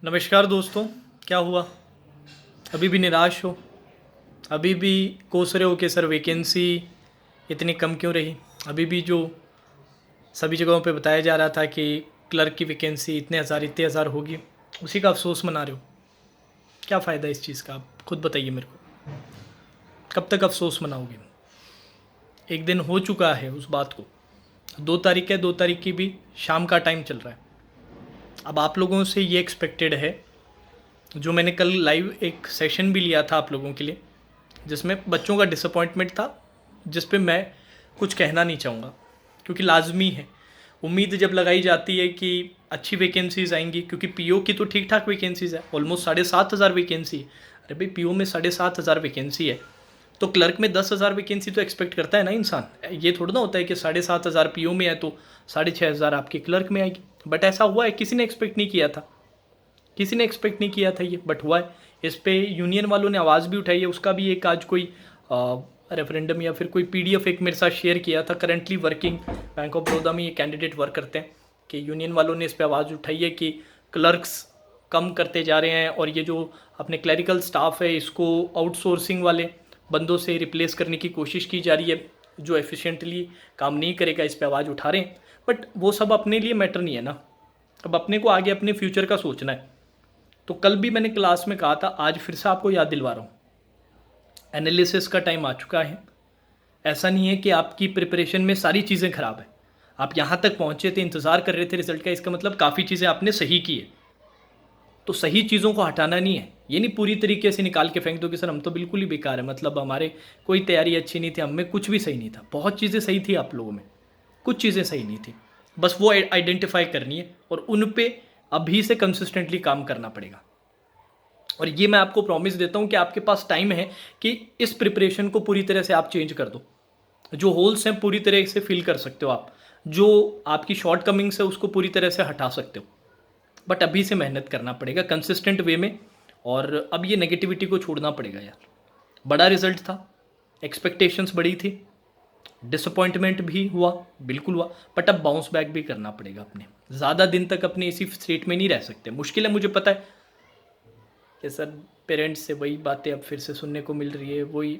नमस्कार दोस्तों। क्या हुआ? अभी भी निराश हो? अभी भी कोस रहे हो कि सर वैकेंसी इतनी कम क्यों रही? अभी भी जो सभी जगहों पे बताया जा रहा था कि क्लर्क की वैकेंसी इतने हज़ार होगी, उसी का अफसोस मना रहे हो? क्या फ़ायदा इस चीज़ का? आप खुद बताइए मेरे को। कब तक अफसोस मनाओगे? एक दिन हो चुका है उस बात को। 2 तारीख है, 2 तारीख की भी शाम का टाइम चल रहा है। अब आप लोगों से ये एक्सपेक्टेड है, जो मैंने कल लाइव एक सेशन भी लिया था आप लोगों के लिए, जिसमें बच्चों का डिसअपॉइंटमेंट था, जिस पे मैं कुछ कहना नहीं चाहूँगा, क्योंकि लाजमी है। उम्मीद जब लगाई जाती है कि अच्छी वैकेंसीज़ आएंगी, क्योंकि पीओ की तो ठीक ठाक वैकेंसीज़ है, ऑलमोस्ट 7,500 वैकेंसी है। अरे भाई, पीओ में 7,500 वैकेंसी है, तो क्लर्क में 10,000 वैकेंसी तो एक्सपेक्ट करता है ना इंसान। ये थोड़ा ना होता है कि 7,500 पीओ में है तो 6,500 आपके क्लर्क में आएगी। बट ऐसा हुआ है, किसी ने एक्सपेक्ट नहीं किया था, किसी ने एक्सपेक्ट नहीं किया था ये, बट हुआ है। इस पे यूनियन वालों ने आवाज़ भी उठाई है। उसका भी एक आज कोई रेफरेंडम या फिर कोई पीडीएफ एक मेरे साथ शेयर किया था। Currently working bank of Baroda में ये कैंडिडेट वर्क करते हैं कि यूनियन वालों ने इस पर आवाज़ उठाई है कि क्लर्क्स कम करते जा रहे हैं, और ये जो अपने क्लरिकल स्टाफ है इसको आउटसोर्सिंग वाले बंदों से रिप्लेस करने की कोशिश की जा रही है, जो एफिशिएंटली काम नहीं करेगा। इस पर आवाज़ उठा रहे हैं, बट वो सब अपने लिए मैटर नहीं है ना। अब अपने को आगे अपने फ्यूचर का सोचना है। तो कल भी मैंने क्लास में कहा था, आज फिर से आपको याद दिलवा रहा हूँ, एनालिसिस का टाइम आ चुका है। ऐसा नहीं है कि आपकी प्रिपरेशन में सारी चीज़ें खराब है। आप यहाँ तक पहुँचे थे, इंतज़ार कर रहे थे रिजल्ट का, इसका मतलब काफ़ी चीज़ें आपने सही की है। तो सही चीज़ों को हटाना नहीं है, ये नहीं पूरी तरीके से निकाल के फेंक दो कि सर हम तो बिल्कुल ही बेकार है, मतलब हमारे कोई तैयारी अच्छी नहीं थी, हमें कुछ भी सही नहीं था। बहुत चीज़ें सही थी आप लोगों में, कुछ चीज़ें सही नहीं थी। बस वो आइडेंटिफाई करनी है और उन पे अभी से कंसिस्टेंटली काम करना पड़ेगा। और ये मैं आपको प्रॉमिस देता हूँ कि आपके पास टाइम है कि इस प्रिपरेशन को पूरी तरह से आप चेंज कर दो। जो होल्स हैं पूरी तरह से फिल कर सकते हो आप, जो आपकी शॉर्ट कमिंग्स है उसको पूरी तरह से हटा सकते हो। बट अभी से मेहनत करना पड़ेगा कंसिस्टेंट वे में, और अब ये नेगेटिविटी को छोड़ना पड़ेगा यार। बड़ा रिजल्ट था, एक्सपेक्टेशंस बड़ी थी, डिसअपॉइंटमेंट भी हुआ, बिल्कुल हुआ, बट अब बाउंस बैक भी करना पड़ेगा। अपने ज़्यादा दिन तक अपने इसी स्टेट में नहीं रह सकते। मुश्किल है, मुझे पता है कि सर पेरेंट्स से वही बातें अब फिर से सुनने को मिल रही है, वही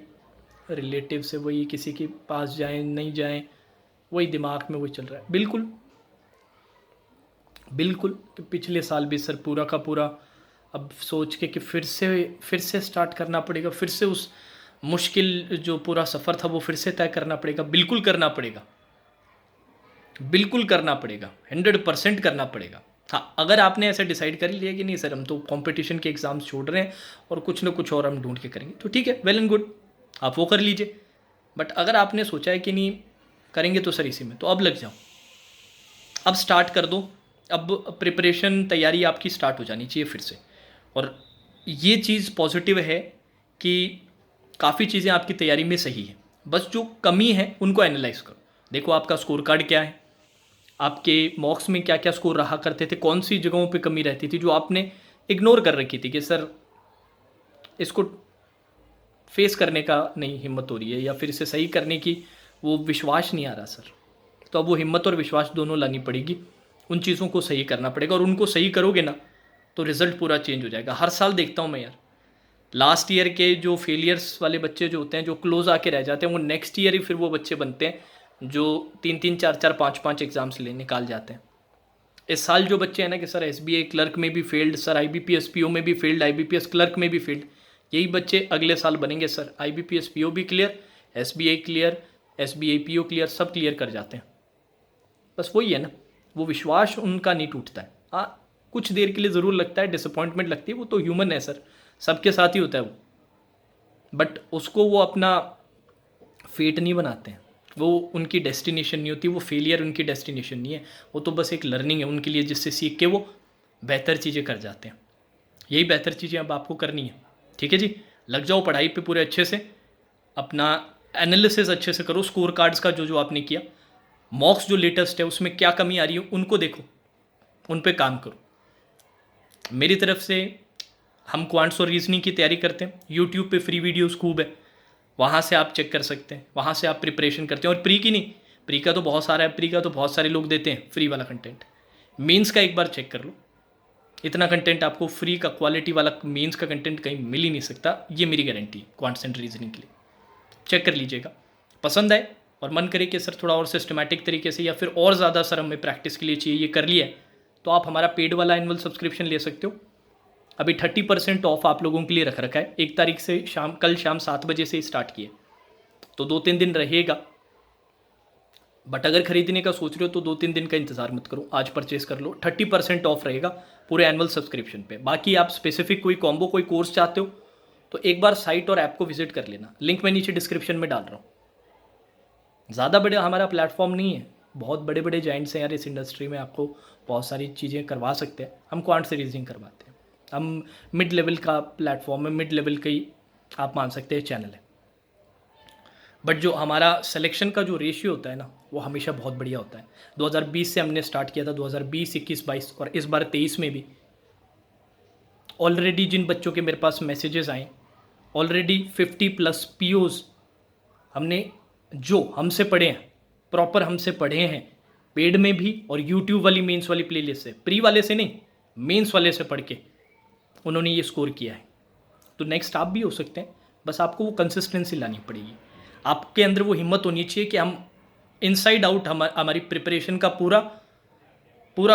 रिलेटिव से, वही किसी के पास जाएं नहीं जाएं, वही दिमाग में वही चल रहा है। बिल्कुल बिल्कुल कि पिछले साल भी सर पूरा का पूरा अब सोच के कि फिर से स्टार्ट करना पड़ेगा, फिर से उस मुश्किल जो पूरा सफ़र था वो फिर से तय करना पड़ेगा। बिल्कुल करना पड़ेगा, बिल्कुल करना पड़ेगा, 100% करना पड़ेगा। हाँ, अगर आपने ऐसा डिसाइड कर लिया कि नहीं सर हम तो कंपटीशन के एग्ज़ाम्स छोड़ रहे हैं और कुछ ना कुछ और हम ढूंढ के करेंगे, तो ठीक है, वेल एंड गुड, आप वो कर लीजिए। बट अगर आपने सोचा है कि नहीं करेंगे तो सर इसी में, तो अब लग जाओ, अब स्टार्ट कर दो। अब प्रिपरेशन तैयारी आपकी स्टार्ट हो जानी चाहिए फिर से। और ये चीज़ पॉजिटिव है कि काफ़ी चीज़ें आपकी तैयारी में सही है, बस जो कमी है उनको एनालाइज करो। देखो आपका स्कोर कार्ड क्या है, आपके मॉक्स में क्या क्या स्कोर रहा करते थे, कौन सी जगहों पे कमी रहती थी जो आपने इग्नोर कर रखी थी कि सर इसको फेस करने का नहीं हिम्मत हो रही है, या फिर इसे सही करने की वो विश्वास नहीं आ रहा सर। तो अब वो हिम्मत और विश्वास दोनों लानी पड़ेगी, उन चीज़ों को सही करना पड़ेगा, और उनको सही करोगे ना तो रिज़ल्ट पूरा चेंज हो जाएगा। हर साल देखता हूँ मैं यार, लास्ट ईयर के जो फेलियर्स वाले बच्चे जो होते हैं, जो क्लोज आके रह जाते हैं, वो नेक्स्ट ईयर ही फिर वो बच्चे बनते हैं जो 3-3, 4-4, 5-5 एग्जाम्स ले निकाल जाते हैं। इस साल जो बच्चे हैं ना कि सर एसबीआई क्लर्क में भी फेल्ड, सर आईबीपीएस पीओ में भी फेल्ड, आईबीपीएस क्लर्क में भी फेल्ड, यही बच्चे अगले साल बनेंगे सर आईबीपीएस पीओ भी clear, SBI clear, SBI PO clear, सब क्लियर कर जाते हैं। बस वही है ना, वो विश्वास उनका नहीं टूटता है। हाँ, कुछ देर के लिए ज़रूर लगता है, डिसअपॉइंटमेंट लगती है, वो तो ह्यूमन है सर, सबके साथ ही होता है वो। बट उसको वो अपना फेट नहीं बनाते हैं, वो उनकी डेस्टिनेशन नहीं होती, वो फेलियर उनकी डेस्टिनेशन नहीं है, वो तो बस एक लर्निंग है उनके लिए, जिससे सीख के वो बेहतर चीज़ें कर जाते हैं। यही बेहतर चीज़ें अब आपको करनी है। ठीक है जी, लग जाओ पढ़ाई पे पूरे अच्छे से, अपना एनालिसिस अच्छे से करो, स्कोर कार्ड्स का जो जो आपने किया, मॉक्स जो लेटेस्ट है उसमें क्या कमी आ रही है उनको देखो, उन पे काम करो। मेरी तरफ से हम क्वांट्स और रीजनिंग की तैयारी करते हैं, यूट्यूब पे फ्री वीडियोस खूब है, वहाँ से आप चेक कर सकते हैं, वहाँ से आप प्रिपरेशन करते हैं। और प्री की नहीं, प्री का तो बहुत सारा है, प्री का तो बहुत सारे लोग देते हैं फ्री वाला कंटेंट। मेंस का एक बार चेक कर लो, इतना कंटेंट आपको फ्री का क्वालिटी वाला मेंस का कंटेंट कहीं मिल ही नहीं सकता, ये मेरी गारंटी है क्वांट्स एंड रीजनिंग के लिए। चेक कर लीजिएगा, पसंद आए और मन करे कि सर थोड़ा और सिस्टमैटिक तरीके से या फिर और ज़्यादा सर हमें प्रैक्टिस के लिए चाहिए, ये कर लिया है, तो आप हमारा पेड वाला एनुअल सब्सक्रिप्शन ले सकते हो। अभी 30% ऑफ आप लोगों के लिए रख रखा है, 1 तारीख से कल शाम 7 बजे से स्टार्ट किए, तो 2-3 दिन रहेगा। बट अगर खरीदने का सोच रहे हो तो 2-3 दिन का इंतजार मत करो, आज परचेस कर लो। 30% ऑफ रहेगा पूरे एनुअल सब्सक्रिप्शन पे। बाकी आप स्पेसिफिक कोई कॉम्बो कोई कोर्स चाहते हो तो एक बार साइट और ऐप को विजिट कर लेना, लिंक मैं नीचे डिस्क्रिप्शन में डाल रहा हूँ। ज़्यादा बड़े हमारा प्लेटफॉर्म नहीं है, बहुत बड़े बड़े जाइंट्स हैं यार इस इंडस्ट्री में, आपको बहुत सारी चीज़ें करवा सकते हैं। हम क्वांट से रीजनिंग करवाते हैं, हम मिड लेवल का प्लेटफॉर्म है, मिड लेवल का ही आप मान सकते हैं चैनल है। बट जो हमारा सिलेक्शन का जो रेशियो होता है ना, वो हमेशा बहुत बढ़िया होता है। 2020 से हमने स्टार्ट किया था, 2020, 21, 22 और इस बार 23 में भी ऑलरेडी जिन बच्चों के मेरे पास मैसेजेस आए, ऑलरेडी 50+ POs हमने जो हमसे पढ़े हैं, प्रॉपर हमसे पढ़े हैं, पेड में भी और यूट्यूब वाली मेंस वाली प्लेलिस्ट से, प्री वाले से नहीं, मेंस वाले से पढ़ के उन्होंने ये स्कोर किया है। तो नेक्स्ट आप भी हो सकते हैं, बस आपको वो कंसिस्टेंसी लानी पड़ेगी। आपके अंदर वो हिम्मत होनी चाहिए कि हम इनसाइड आउट हमारी प्रिपरेशन का पूरा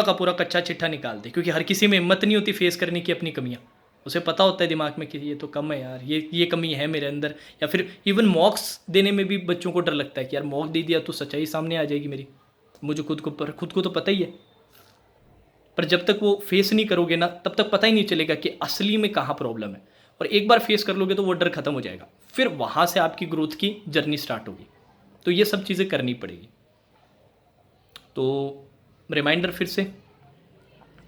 का पूरा कच्चा चिट्ठा निकाल दें, क्योंकि हर किसी में हिम्मत नहीं होती फेस करने की अपनी कमियाँ। उसे पता होता है दिमाग में कि ये तो कम है यार, ये कमी है मेरे अंदर, या फिर इवन मॉक्स देने में भी बच्चों को डर लगता है कि यार मॉक दे दिया तो सच्चाई सामने आ जाएगी मेरी, मुझे खुद को तो पता ही है। पर जब तक वो फेस नहीं करोगे ना, तब तक पता ही नहीं चलेगा कि असली में कहाँ प्रॉब्लम है। और एक बार फेस कर लोगे तो वो डर खत्म हो जाएगा, फिर वहाँ से आपकी ग्रोथ की जर्नी स्टार्ट होगी। तो ये सब चीज़ें करनी पड़ेगी। तो रिमाइंडर फिर से,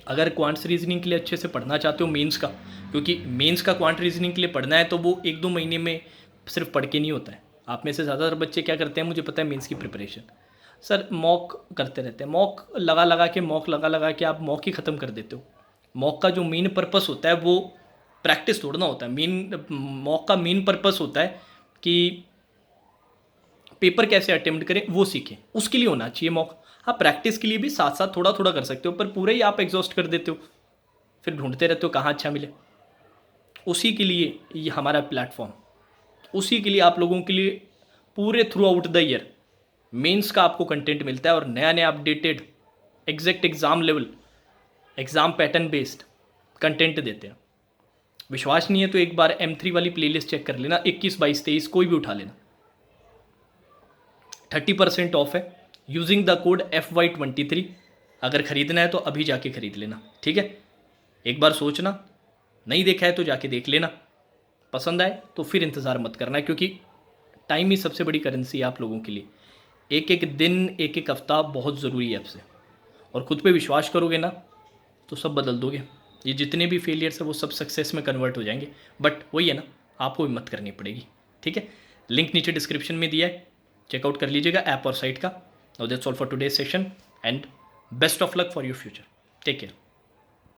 अगर क्वांट्स रीजनिंग के लिए अच्छे से पढ़ना चाहते हो मेंस का, क्योंकि मेंस का क्वांट रीजनिंग के लिए पढ़ना है तो वो 1-2 महीने में सिर्फ पढ़ के नहीं होता है। आप में से ज़्यादातर बच्चे क्या करते हैं, मुझे पता है मेंस की प्रिपरेशन, सर मॉक करते रहते हैं, मॉक लगा के आप मॉक ही ख़त्म कर देते हो। मॉक का जो मेन पर्पस होता है वो प्रैक्टिस तोड़ना होता है। मॉक का मेन पर्पस होता है कि पेपर कैसे अटेम्प्ट करें वो सीखें, उसके लिए होना चाहिए मॉक। हाँ, प्रैक्टिस के लिए भी साथ साथ थोड़ा थोड़ा कर सकते हो, पर पूरा ही आप एग्जॉस्ट कर देते हो, फिर ढूंढते रहते हो कहाँ अच्छा मिले। उसी के लिए ये हमारा प्लेटफॉर्म, उसी के लिए आप लोगों के लिए पूरे throughout the year mains का आपको कंटेंट मिलता है, और नया नया updated exact exam level, exam pattern based content देते हैं। विश्वास नहीं है तो एक बार M3 वाली प्लेलिस्ट चेक कर लेना, 21, 22, 23 कोई भी उठा लेना, 30% ऑफ है यूजिंग द कोड FY23। अगर ख़रीदना है तो अभी जाके ख़रीद लेना, ठीक है। एक बार सोचना, नहीं देखा है तो जाके देख लेना, पसंद आए तो फिर इंतज़ार मत करना, क्योंकि टाइम ही सबसे बड़ी करेंसी है आप लोगों के लिए। एक एक दिन, एक एक हफ्ता बहुत ज़रूरी है आपसे, और ख़ुद पे विश्वास करोगे ना तो सब बदल दोगे। ये जितने भी फेलियर्स है वो सब सक्सेस में कन्वर्ट हो जाएंगे। बट वही है ना, आपको हिम्मत करनी पड़ेगी, ठीक है। लिंक नीचे डिस्क्रिप्शन में दिया है, चेकआउट कर लीजिएगा ऐप और साइट का। Now that's all for today's session and best of luck for your future. Take care.